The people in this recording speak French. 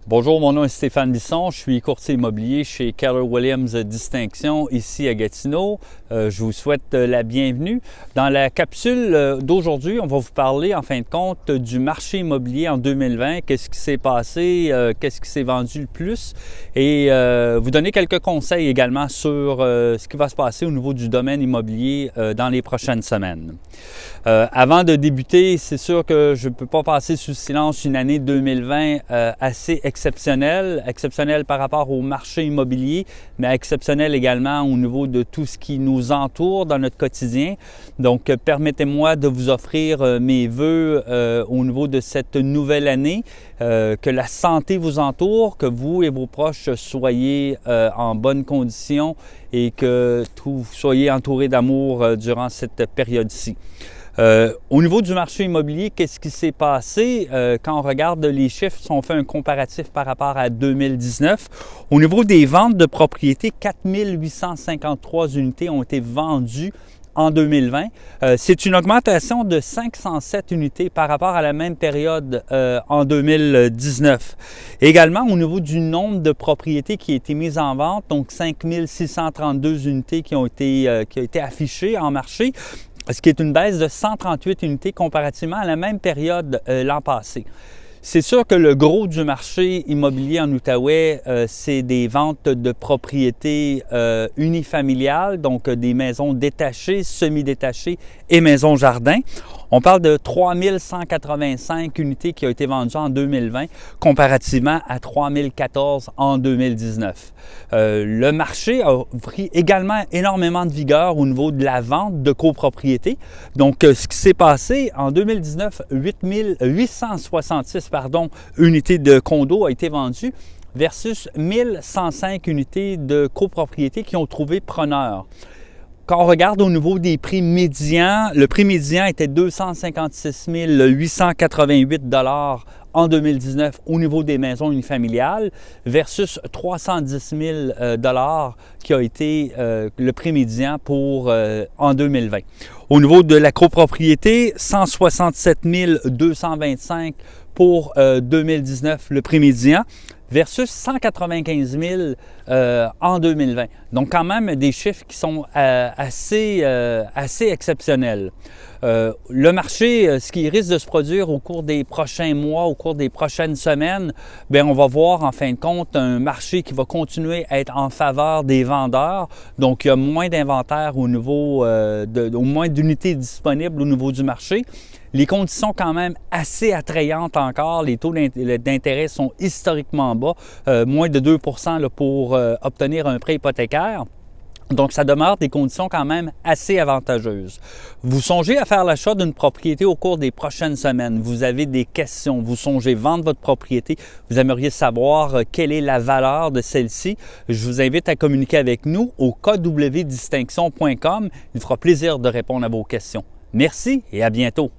Bonjour, mon nom est Stéphane Bisson, je suis courtier immobilier chez Keller Williams Distinction ici à Gatineau. Je vous souhaite la bienvenue. Dans la capsule d'aujourd'hui, on va vous parler en fin de compte du marché immobilier en 2020, qu'est-ce qui s'est passé, qu'est-ce qui s'est vendu le plus et vous donner quelques conseils également sur ce qui va se passer au niveau du domaine immobilier dans les prochaines semaines. Avant de débuter, c'est sûr que je ne peux pas passer sous silence une année 2020 assez exceptionnelle par rapport au marché immobilier, mais exceptionnelle également au niveau de tout ce qui nous entoure dans notre quotidien. Donc, permettez-moi de vous offrir mes vœux au niveau de cette nouvelle année, que la santé vous entoure, que vous et vos proches soyez en bonne condition et que vous soyez entourés d'amour durant cette période-ci. Au niveau du marché immobilier, qu'est-ce qui s'est passé? Quand on regarde les chiffres, si on fait un comparatif par rapport à 2019, au niveau des ventes de propriétés, 4853 unités ont été vendues en 2020. C'est une augmentation de 507 unités par rapport à la même période en 2019. Également, au niveau du nombre de propriétés qui ont été mises en vente, donc 5632 unités qui ont été affichées en marché, ce qui est une baisse de 138 unités comparativement à la même période l'an passé. C'est sûr que le gros du marché immobilier en Outaouais, c'est des ventes de propriétés unifamiliales, donc des maisons détachées, semi-détachées et maisons jardins. On parle de 3185 unités qui ont été vendues en 2020 comparativement à 3014 en 2019. Le marché a pris également énormément de vigueur au niveau de la vente de copropriétés. Donc, ce qui s'est passé en 2019, 866 unités de condos ont été vendues versus 1105 unités de copropriétés qui ont trouvé preneur. Quand on regarde au niveau des prix médians, le prix médian était 256 888 $ en 2019 au niveau des maisons unifamiliales versus 310 000 $ qui a été le prix médian pour en 2020. Au niveau de la copropriété, 167 225 pour 2019, le prix médian, versus 195 000 en 2020. Donc, quand même, des chiffres qui sont assez exceptionnels. Le marché, ce qui risque de se produire au cours des prochains mois, au cours des prochaines semaines, bien, on va voir en fin de compte un marché qui va continuer à être en faveur des vendeurs. Donc, il y a moins d'inventaire au niveau, au moins d'unités disponibles au niveau du marché. Les conditions quand même assez attrayantes encore. Les taux d'intérêt sont historiquement bas, moins de 2 % pour obtenir un prêt hypothécaire. Donc, ça demeure des conditions quand même assez avantageuses. Vous songez à faire l'achat d'une propriété au cours des prochaines semaines. Vous avez des questions. Vous songez vendre votre propriété. Vous aimeriez savoir quelle est la valeur de celle-ci. Je vous invite à communiquer avec nous au kwdistinction.com. Il fera plaisir de répondre à vos questions. Merci et à bientôt.